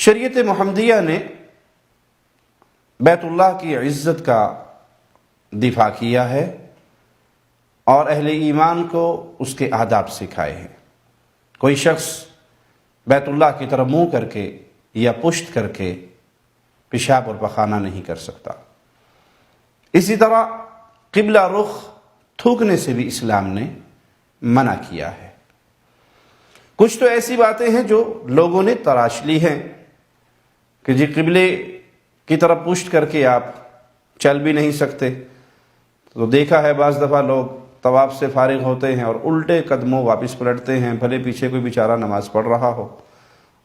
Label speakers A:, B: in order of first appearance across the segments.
A: شریعت محمدیہ نے بیت اللہ کی عزت کا دفاع کیا ہے اور اہل ایمان کو اس کے آداب سکھائے ہیں۔ کوئی شخص بیت اللہ کی طرف منہ کر کے یا پشت کر کے پیشاب اور پخانہ نہیں کر سکتا۔ اسی طرح قبلہ رخ تھوکنے سے بھی اسلام نے منع کیا ہے۔ کچھ تو ایسی باتیں ہیں جو لوگوں نے تراش لی ہیں کہ جی قبلے کی طرف پشت کر کے آپ چل بھی نہیں سکتے، تو دیکھا ہے بعض دفعہ لوگ طواف سے فارغ ہوتے ہیں اور الٹے قدموں واپس پلٹتے ہیں، بھلے پیچھے کوئی بیچارہ نماز پڑھ رہا ہو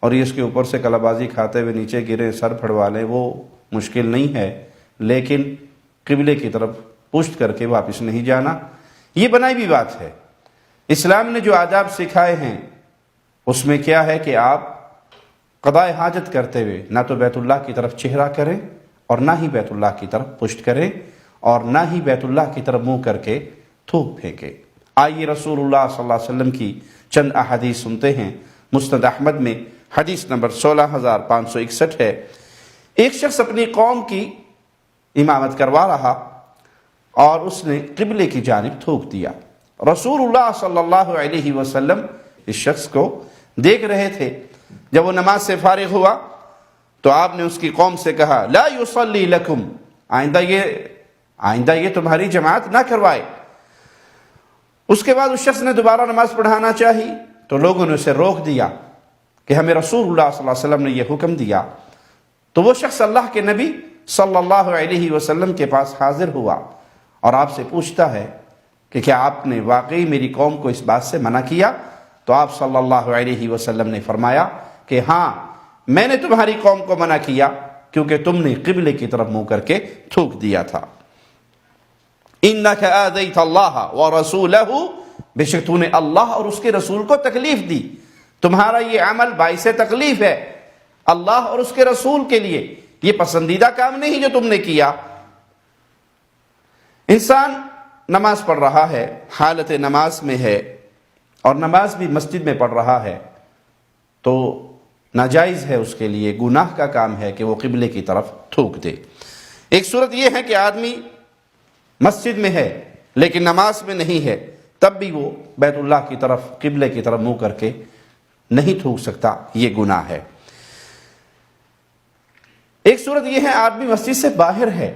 A: اور یہ اس کے اوپر سے کلا بازی کھاتے ہوئے نیچے گرے، سر پھڑوا لیں، وہ مشکل نہیں ہے، لیکن قبلے کی طرف پشت کر کے واپس نہیں جانا یہ بنائی بھی بات ہے۔ اسلام نے جو آداب سکھائے ہیں اس میں کیا ہے کہ آپ قضاء حاجت کرتے ہوئے نہ تو بیت اللہ کی طرف چہرہ کریں اور نہ ہی بیت اللہ کی طرف پشت کریں اور نہ ہی بیت اللہ کی طرف منہ کر کے تھوک پھینکے۔ آئیے رسول اللہ صلی اللہ علیہ وسلم کی چند احادیث سنتے ہیں۔ مسند احمد میں حدیث نمبر 16561 ہے۔ ایک شخص اپنی قوم کی امامت کروا رہا اور اس نے قبلے کی جانب تھوک دیا۔ رسول اللہ صلی اللہ علیہ وسلم اس شخص کو دیکھ رہے تھے۔ جب وہ نماز سے فارغ ہوا تو آپ نے اس کی قوم سے کہا لا یصلی لکم، آئندہ یہ تمہاری جماعت نہ کروائے۔ اس کے بعد اس شخص نے دوبارہ نماز پڑھانا چاہی تو لوگوں نے اسے روک دیا کہ ہمیں رسول اللہ صلی اللہ علیہ وسلم نے یہ حکم دیا۔ تو وہ شخص اللہ کے نبی صلی اللہ علیہ وسلم کے پاس حاضر ہوا اور آپ سے پوچھتا ہے کہ کیا آپ نے واقعی میری قوم کو اس بات سے منع کیا؟ تو آپ صلی اللہ علیہ وسلم نے فرمایا کہ ہاں، میں نے تمہاری قوم کو منع کیا کیونکہ تم نے قبلے کی طرف منہ کر کے تھوک دیا تھا۔ اِنَّكَ آذَيْتَ اللَّهَ وَرَسُولَهُ، بے شک تو نے اللہ اور اس کے رسول کو تکلیف دی، تمہارا یہ عمل باعث تکلیف ہے اللہ اور اس کے رسول کے لیے، یہ پسندیدہ کام نہیں جو تم نے کیا۔ انسان نماز پڑھ رہا ہے، حالت نماز میں ہے اور نماز بھی مسجد میں پڑھ رہا ہے تو ناجائز ہے اس کے لیے، گناہ کا کام ہے کہ وہ قبلے کی طرف تھوک دے۔ ایک صورت یہ ہے کہ آدمی مسجد میں ہے لیکن نماز میں نہیں ہے، تب بھی وہ بیت اللہ کی طرف قبلے کی طرف منہ کر کے نہیں تھوک سکتا، یہ گناہ ہے۔ ایک صورت یہ ہے آدمی مسجد سے باہر ہے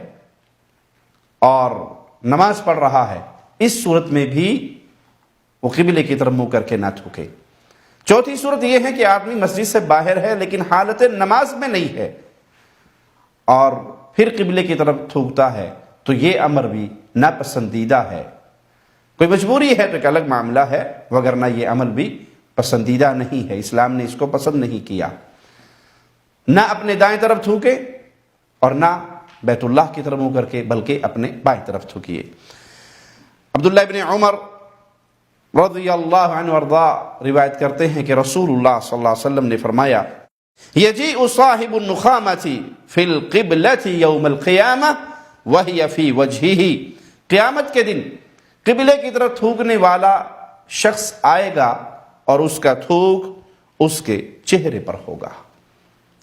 A: اور نماز پڑھ رہا ہے، اس صورت میں بھی وہ قبلے کی طرف منہ کر کے نہ تھوکے۔ چوتھی صورت یہ ہے کہ آدمی مسجد سے باہر ہے لیکن حالت نماز میں نہیں ہے اور پھر قبلے کی طرف تھوکتا ہے تو یہ امر بھی ناپسندیدہ ہے۔ کوئی مجبوری ہے تو ایک الگ معاملہ ہے، وگرنہ یہ عمل بھی پسندیدہ نہیں ہے، اسلام نے اس کو پسند نہیں کیا۔ نہ اپنے دائیں طرف تھوکے اور نہ بیت اللہ کی طرف منہ کر کے، بلکہ اپنے بائیں طرف تھوکیے۔ عبداللہ ابن عمر رضی اللہ عنہ وارضا روایت کرتے ہیں کہ رسول اللہ صلی اللہ علیہ وسلم نے فرمایا یجیء صاحب النخامۃ فی القبلۃ یوم القیامہ وہی فی وجہہ، قیامت کے دن قبلے کی طرف تھوکنے والا شخص آئے گا اور اس کا تھوک اس کے چہرے پر ہوگا۔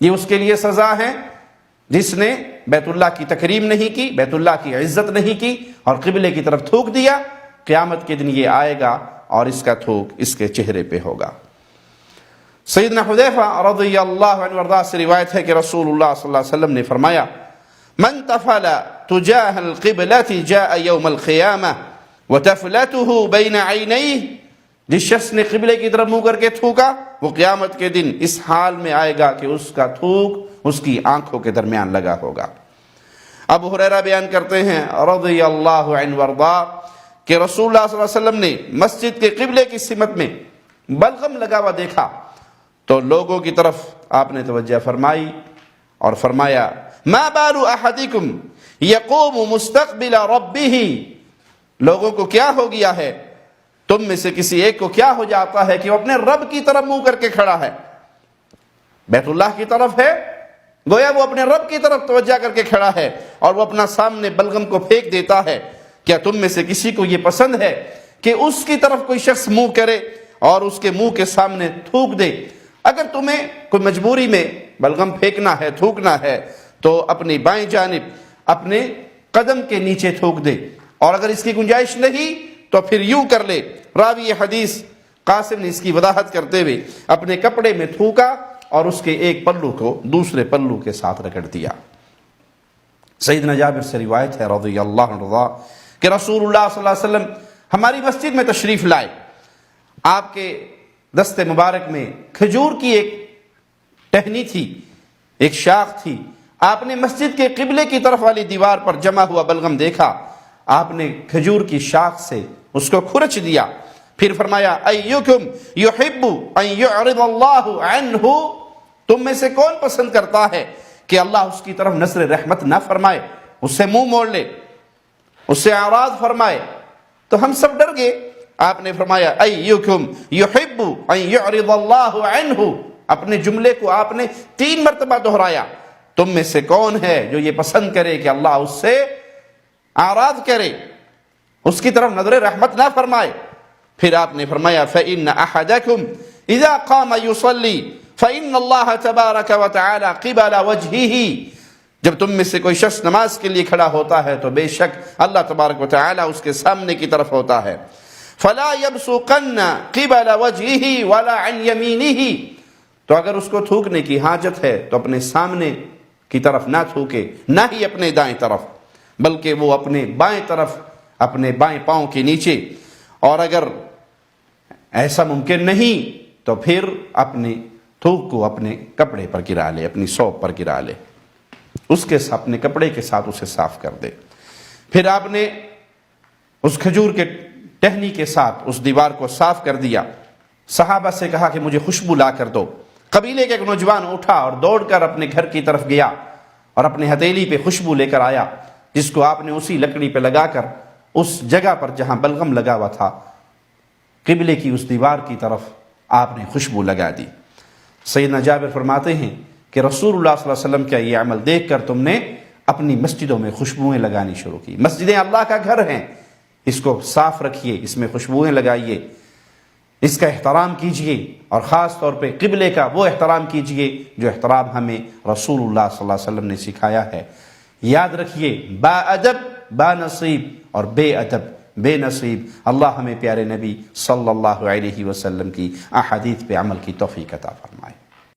A: یہ اس کے لیے سزا ہے جس نے بیت اللہ کی تکریم نہیں کی، بیت اللہ کی عزت نہیں کی اور قبلے کی طرف تھوک دیا۔ قیامت کے دن یہ آئے گا اور اس کا تھوک اس کے چہرے پہ ہوگا۔ سیدنا حذیفہ رضی اللہ عنہ وارضا سے روایت ہے کہ رسول اللہ صلی اللہ علیہ وسلم نے فرمایا من تفل تجاہ القبلۃ جاء یوم القیامہ وتفلته بین عینیہ، جس شخص نے قبلے کی طرف منہ کر کے تھوکا وہ قیامت کے دن اس حال میں آئے گا کہ اس کا تھوک اس کی آنکھوں کے درمیان لگا ہوگا۔ ابو ہریرہ بیان کرتے ہیں رضی اللہ عنہ وارضا کہ رسول اللہ صلی اللہ علیہ وسلم نے مسجد کے قبلے کی سمت میں بلغم لگا ہوا دیکھا تو لوگوں کی طرف آپ نے توجہ فرمائی اور فرمایا ما بال احدکم یقوم مستقبل ربہ، لوگوں کو کیا ہو گیا ہے، تم میں سے کسی ایک کو کیا ہو جاتا ہے کہ وہ اپنے رب کی طرف منہ کر کے کھڑا ہے، بیت اللہ کی طرف ہے، گویا وہ اپنے رب کی طرف توجہ کر کے کھڑا ہے اور وہ اپنا سامنے بلغم کو پھینک دیتا ہے۔ کیا تم میں سے کسی کو یہ پسند ہے کہ اس کی طرف کوئی شخص منہ کرے اور اس کے منہ کے سامنے تھوک دے؟ اگر تمہیں کوئی مجبوری میں بلغم پھینکنا ہے، تھوکنا ہے، تو اپنی بائیں جانب اپنے قدم کے نیچے تھوک دے، اور اگر اس کی گنجائش نہیں تو پھر یوں کر لے۔ راوی یہ حدیث قاسم نے اس کی وضاحت کرتے ہوئے اپنے کپڑے میں تھوکا اور اس کے ایک پلو کو دوسرے پلو کے ساتھ رگڑ دیا۔ سیدنا جابر سے روایت ہے رضی اللہ عنہ کہ رسول اللہ صلی اللہ علیہ وسلم ہماری مسجد میں تشریف لائے، آپ کے دست مبارک میں کھجور کی ایک ٹہنی تھی، ایک شاخ تھی۔ آپ نے مسجد کے قبلے کی طرف والی دیوار پر جمع ہوا بلغم دیکھا، آپ نے کھجور کی شاخ سے اس کو کھرچ دیا، پھر فرمایا ایکم یحب ان یعرض اللہ عنہ، تم میں سے کون پسند کرتا ہے کہ اللہ اس کی طرف نظر رحمت نہ فرمائے، اس سے منہ موڑ لے، اس سے اعراض فرمائے؟ تو ہم سب ڈر گئے۔ آپ نے فرمایا ایکم یحب ان یعرض اللہ عنہ، اپنے جملے کو آپ نے 3 مرتبہ دہرایا، تم میں سے کون ہے جو یہ پسند کرے کہ اللہ اس سے اعراض کرے، اس کی طرف نظر رحمت نہ فرمائے؟ پھر آپ نے فرمایا فإن أحدكم إذا قام يصلي فإن الله تبارك وتعالى قبل وجهه، جب تم میں سے کوئی شخص نماز کے لیے کھڑا ہوتا ہے تو بے شک اللہ تبارک و تعالی اس کے سامنے کی طرف ہوتا ہے۔ فلا يبصقن قبل وجهه ولا عن يمينه، تو اگر اس کو تھوکنے کی حاجت ہے تو اپنے سامنے کی طرف نہ تھوکے، نہ ہی اپنے دائیں طرف، بلکہ وہ اپنے بائیں طرف، اپنے بائیں پاؤں کے نیچے، اور اگر ایسا ممکن نہیں تو پھر اپنے تھوک کو اپنے کپڑے پر گرا لے، اپنی ثوب پر گرا لے، اس کے اپنے کپڑے کے ساتھ اسے صاف کر دے۔ پھر آپ نے اس کھجور کے ٹہنی کے ساتھ اس دیوار کو صاف کر دیا۔ صحابہ سے کہا کہ مجھے خوشبو لا کر دو۔ قبیلے کے ایک نوجوان اٹھا اور دوڑ کر اپنے گھر کی طرف گیا اور اپنے ہتھیلی پہ خوشبو لے کر آیا، جس کو آپ نے اسی لکڑی پہ لگا کر اس جگہ پر جہاں بلغم لگا ہوا تھا، قبلے کی اس دیوار کی طرف آپ نے خوشبو لگا دی۔ سیدنا جابر فرماتے ہیں کہ رسول اللہ صلی اللہ علیہ وسلم کا یہ عمل دیکھ کر تم نے اپنی مسجدوں میں خوشبوئیں لگانی شروع کی۔ مسجدیں اللہ کا گھر ہیں، اس کو صاف رکھیے، اس میں خوشبوئیں لگائیے، اس کا احترام کیجئے، اور خاص طور پہ قبلے کا وہ احترام کیجئے جو احترام ہمیں رسول اللہ صلی اللہ علیہ وسلم نے سکھایا ہے۔ یاد رکھیے، با ادب با نصیب اور بے ادب بے نصیب۔ اللہ ہمیں پیارے نبی صلی اللہ علیہ وسلم کی احادیث پہ عمل کی توفیق عطا فرمائے۔